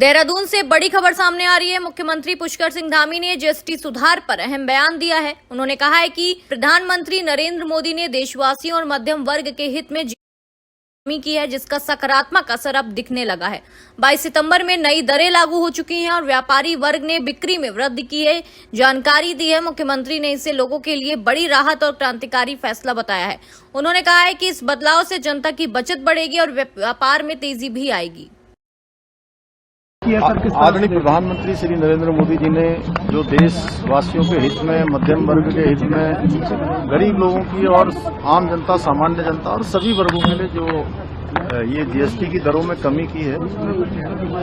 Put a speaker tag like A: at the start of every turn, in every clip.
A: देहरादून से बड़ी खबर सामने आ रही है। मुख्यमंत्री पुष्कर सिंह धामी ने जीएसटी सुधार पर अहम बयान दिया है। उन्होंने कहा है कि प्रधानमंत्री नरेंद्र मोदी ने देशवासियों और मध्यम वर्ग के हित में कमी की है, जिसका सकारात्मक असर अब दिखने लगा है। 22 सितंबर में नई दरें लागू हो चुकी हैं और व्यापारी वर्ग ने बिक्री में वृद्धि की है जानकारी दी है। मुख्यमंत्री ने इसे लोगों के लिए बड़ी राहत और क्रांतिकारी फैसला बताया है। उन्होंने कहा है कि इस बदलाव से जनता की बचत बढ़ेगी और व्यापार में तेजी भी आएगी।
B: आदरणीय प्रधानमंत्री श्री नरेंद्र मोदी जी ने जो देशवासियों के हित में, मध्यम वर्ग के हित में, गरीब लोगों की और आम जनता, सामान्य जनता और सभी वर्गों के लिए जो ये जीएसटी की दरों में कमी की है,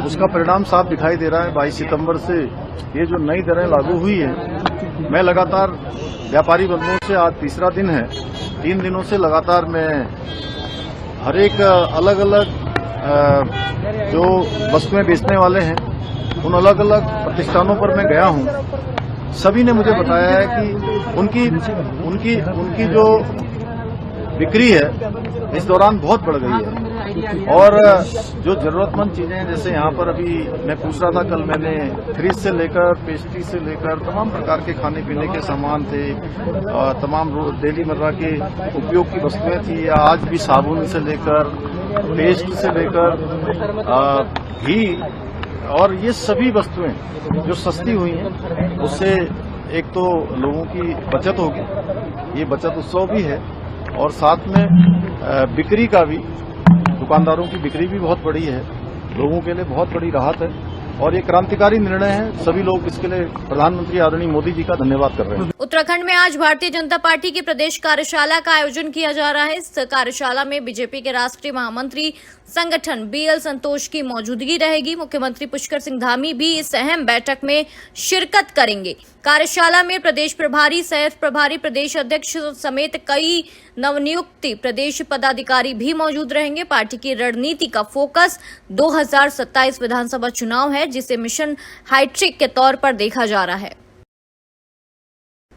B: उसका परिणाम साफ दिखाई दे रहा है। 22 सितंबर से ये जो नई दरें लागू हुई है, मैं लगातार व्यापारी बंधुओं से, आज तीसरा दिन है, 3 दिनों से लगातार मैं हर एक अलग अलग जो वस्तुएं बेचने वाले हैं, उन अलग अलग प्रतिष्ठानों पर मैं गया हूं। सभी ने मुझे बताया है कि उनकी जो बिक्री है इस दौरान बहुत बढ़ गई है और जो जरूरतमंद चीजें, जैसे यहाँ पर अभी मैं पूछ रहा था, कल मैंने फ्रिज से लेकर पेस्ट्री से लेकर तमाम प्रकार के खाने पीने के सामान थे, तमाम डेली मर्रा के उपयोग की वस्तुएं थी। आज भी साबुन से लेकर पेस्ट से लेकर घी और ये सभी वस्तुएं जो सस्ती हुई हैं, उससे एक तो लोगों की बचत होगी, ये बचत उत्सव भी है, और साथ में बिक्री का भी, दुकानदारों की बिक्री भी बहुत बड़ी है, लोगों के लिए बहुत बड़ी राहत है और ये क्रांतिकारी निर्णय है। सभी लोग इसके लिए प्रधानमंत्री आदरणीय मोदी जी का धन्यवाद कर रहे हैं।
A: उत्तराखंड में आज भारतीय जनता पार्टी की प्रदेश कार्यशाला का आयोजन किया जा रहा है। इस कार्यशाला में बीजेपी के राष्ट्रीय महामंत्री संगठन बीएल संतोष की मौजूदगी रहेगी। मुख्यमंत्री पुष्कर सिंह धामी भी इस अहम बैठक में शिरकत करेंगे। कार्यशाला में प्रदेश प्रभारी, सह प्रभारी, प्रदेश अध्यक्ष समेत कई नवनियुक्त प्रदेश पदाधिकारी भी मौजूद रहेंगे। पार्टी की रणनीति का फोकस 2027 विधानसभा चुनाव है, जिसे मिशन हाईट्रिक के तौर पर देखा जा रहा है।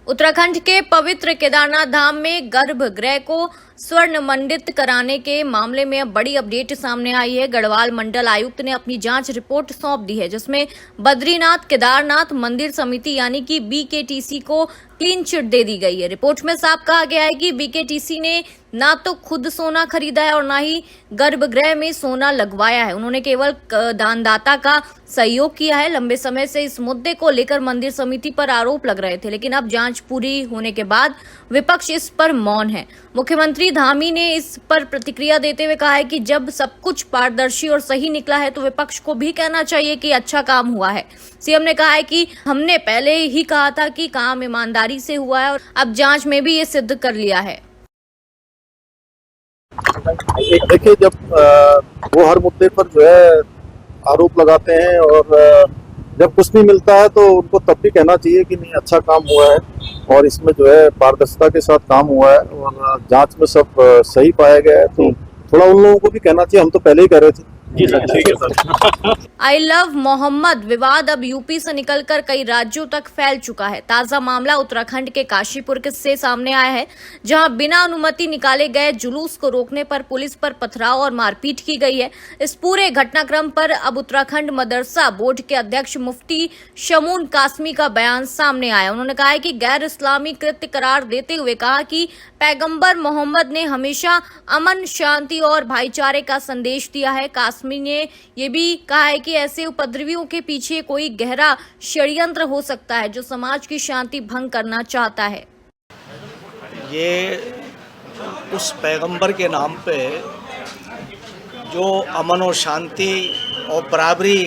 A: उत्तराखंड के पवित्र केदारनाथ धाम में गर्भगृह को स्वर्ण मंडित कराने के मामले में अब बड़ी अपडेट सामने आई है। गढ़वाल मंडल आयुक्त ने अपनी जांच रिपोर्ट सौंप दी है, जिसमें बद्रीनाथ केदारनाथ मंदिर समिति यानी कि बीकेटीसी को क्लीन चिट दे दी गई है। रिपोर्ट में साफ कहा गया है कि बीकेटीसी ने ना तो खुद सोना खरीदा है और ना ही गर्भगृह में सोना लगवाया है। उन्होंने केवल दानदाता का सहयोग किया है। लंबे समय से इस मुद्दे को लेकर मंदिर समिति पर आरोप लग रहे थे, लेकिन अब जांच पूरी होने के बाद विपक्ष इस पर मौन है। मुख्यमंत्री धामी ने इस पर प्रतिक्रिया देते हुए कहा है कि जब सब कुछ पारदर्शी और सही निकला है तो विपक्ष को भी कहना चाहिए कि अच्छा काम हुआ है। सीएम ने कहा है कि हमने पहले ही कहा था कि काम ईमानदारी से हुआ है और अब जांच में भी ये सिद्ध कर लिया है।
B: देखिए, जब वो हर मुद्दे पर जो है आरोप लगाते हैं और जब कुछ नहीं मिलता है तो उनको तब भी कहना चाहिए कि नहीं, अच्छा काम हुआ है और इसमें जो है पारदर्शिता के साथ काम हुआ है और जांच में सब सही पाया गया है। तो थोड़ा उन लोगों को भी कहना चाहिए, हम तो पहले ही कह रहे थे। जी सर, ठीक है सर।
A: आई लव मोहम्मद विवाद अब यूपी से निकलकर कई राज्यों तक फैल चुका है। ताजा मामला उत्तराखंड के काशीपुर से सामने आया है, जहां बिना अनुमति निकाले गए जुलूस को रोकने पर पुलिस पर पथराव और मारपीट की गई है। इस पूरे घटनाक्रम पर अब उत्तराखंड मदरसा बोर्ड के अध्यक्ष मुफ्ती शमून कासमी का बयान सामने आया। उन्होंने कहा है कि गैर इस्लामी कृत्य करार देते हुए कहा कि पैगंबर मोहम्मद ने हमेशा अमन, शांति और भाईचारे का संदेश दिया है। कासमी ने यह भी कहा है कि ऐसे उपद्रवियों के पीछे कोई गहरा षड्यंत्र हो सकता है जो समाज की शांति भंग करना चाहता है।
C: ये उस पैगंबर के नाम पे जो अमन और शांति और बराबरी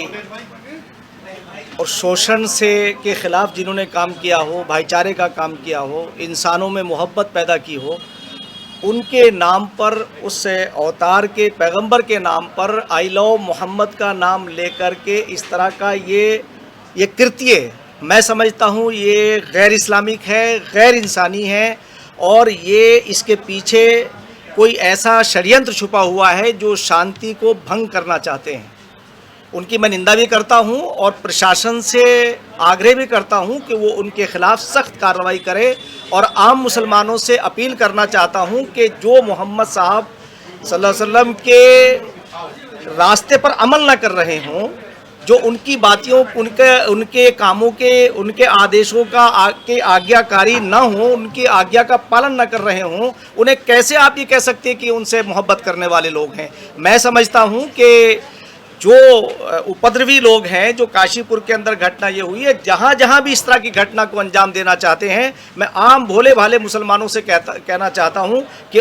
C: और शोषण से के खिलाफ जिन्होंने काम किया हो, भाईचारे का काम किया हो, इंसानों में मोहब्बत पैदा की हो, उनके नाम पर, उस अवतार के पैगंबर के नाम पर आई लव मोहम्मद का नाम लेकर के इस तरह का ये कृत्य, मैं समझता हूँ ये गैर इस्लामिक है, गैर इंसानी है और ये इसके पीछे कोई ऐसा षड्यंत्र छुपा हुआ है जो शांति को भंग करना चाहते हैं। उनकी मैं निंदा भी करता हूं और प्रशासन से आग्रह भी करता हूं कि वो उनके खिलाफ सख्त कार्रवाई करे और आम मुसलमानों से अपील करना चाहता हूं कि जो मोहम्मद साहब सल्लल्लाहु अलैहि वसल्लम के रास्ते पर अमल न कर रहे हों, जो उनकी बातियों उनके कामों के उनके आदेशों के आज्ञाकारी न हो, उनकी आज्ञा का पालन न कर रहे हों, उन्हें कैसे आप ये कह सकते हैं कि उनसे मोहब्बत करने वाले लोग हैं। मैं समझता हूं कि जो उपद्रवी लोग हैं, जो काशीपुर के अंदर घटना ये हुई है, जहां जहां भी इस तरह की घटना को अंजाम देना चाहते हैं, मैं आम भोले भाले मुसलमानों से कहना चाहता हूं कि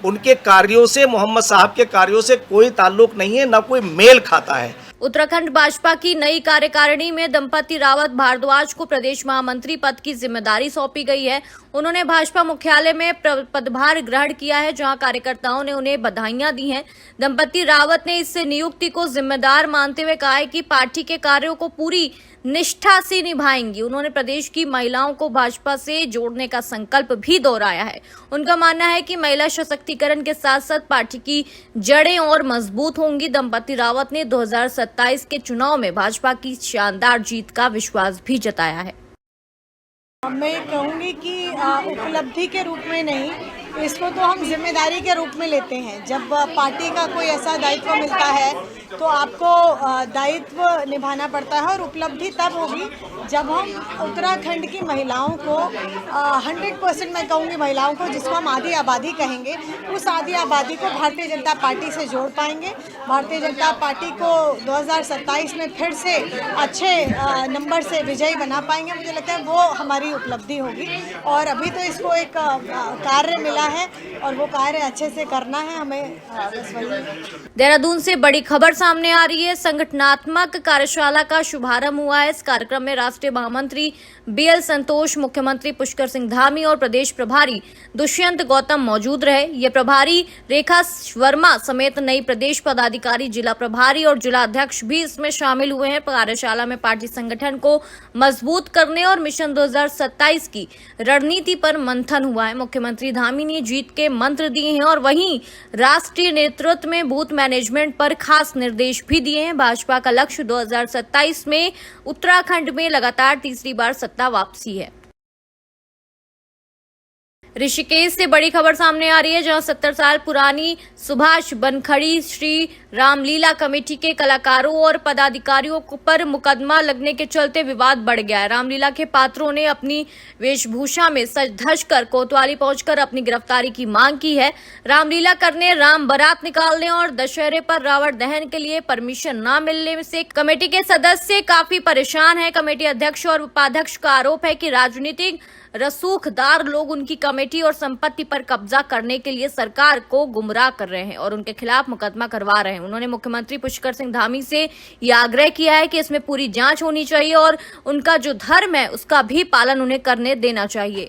C: उनके कार्यों से, मोहम्मद साहब के कार्यों से कोई ताल्लुक नहीं है, ना कोई मेल खाता है।
A: उत्तराखंड भाजपा की नई कार्यकारिणी में दंपति रावत भारद्वाज को प्रदेश महामंत्री पद की जिम्मेदारी सौंपी गई है। उन्होंने भाजपा मुख्यालय में पदभार ग्रहण किया है, जहां कार्यकर्ताओं ने उन्हें बधाइयां दी हैं। दंपति रावत ने इस नियुक्ति को जिम्मेदार मानते हुए कहा है कि पार्टी के कार्यों को पूरी निष्ठा से निभाएंगी। उन्होंने प्रदेश की महिलाओं को भाजपा से जोड़ने का संकल्प भी दोहराया है। उनका मानना है कि महिला सशक्तिकरण के साथ साथ पार्टी की जड़ें और मजबूत होंगी। दंपति रावत ने 2027 के चुनाव में भाजपा की शानदार जीत का विश्वास भी जताया है।
D: मैं कहूँगी कि उपलब्धि के रूप में नहीं, इसको तो हम जिम्मेदारी के रूप में लेते हैं। जब पार्टी का कोई ऐसा दायित्व मिलता है तो आपको दायित्व निभाना पड़ता है, और उपलब्धि तब होगी जब हम उत्तराखंड की महिलाओं को 100% मैं कहूँगी महिलाओं को, जिसको हम आधी आबादी कहेंगे, उस आधी आबादी को भारतीय जनता पार्टी से जोड़ पाएंगे। भारतीय जनता पार्टी को 2027 में फिर से अच्छे नंबर से विजयी बना पाएंगे। मुझे लगता है वो हमारी उपलब्धि होगी, और अभी तो इसको एक कार्य मिला है और वो कार्य अच्छे से करना है हमें। बस वही।
A: देहरादून से बड़ी खबर सामने आ रही है। संगठनात्मक कार्यशाला का शुभारंभ हुआ है। इस कार्यक्रम में राष्ट्रीय महामंत्री BL संतोष, मुख्यमंत्री पुष्कर सिंह धामी और प्रदेश प्रभारी दुष्यंत गौतम मौजूद रहे। ये प्रभारी रेखा वर्मा समेत नई प्रदेश पदाधिकारी, जिला प्रभारी और जिला अध्यक्ष भी इसमें शामिल हुए हैं। कार्यशाला में पार्टी संगठन को मजबूत करने और मिशन 2027 की रणनीति पर मंथन हुआ है। मुख्यमंत्री धामी ने जीत के मंत्र दिए हैं और वहीं राष्ट्रीय नेतृत्व में बूथ मैनेजमेंट पर खास निर्देश भी दिए हैं। भाजपा का लक्ष्य 2027 में उत्तराखंड में लगातार तीसरी बार सत्ता वापसी है। ऋषिकेश से बड़ी खबर सामने आ रही है, जहां 70 साल पुरानी सुभाष बनखड़ी श्री रामलीला कमेटी के कलाकारों और पदाधिकारियों पर मुकदमा लगने के चलते विवाद बढ़ गया है। रामलीला के पात्रों ने अपनी वेशभूषा में सज धज कर कोतवाली पहुंचकर अपनी गिरफ्तारी की मांग की है। रामलीला करने, राम बारात निकालने और दशहरे पर रावण दहन के लिए परमिशन न मिलने से कमेटी के सदस्य काफी परेशान हैं। कमेटी अध्यक्ष और उपाध्यक्ष का आरोप है कि राजनीतिक रसूखदार लोग उनकी कमेटी और संपत्ति पर कब्जा करने के लिए सरकार को गुमराह कर रहे हैं और उनके खिलाफ मुकदमा करवा रहे हैं। उन्होंने मुख्यमंत्री पुष्कर सिंह धामी से यह आग्रह किया है कि इसमें पूरी जांच होनी चाहिए और उनका जो धर्म है उसका भी पालन उन्हें करने देना चाहिए।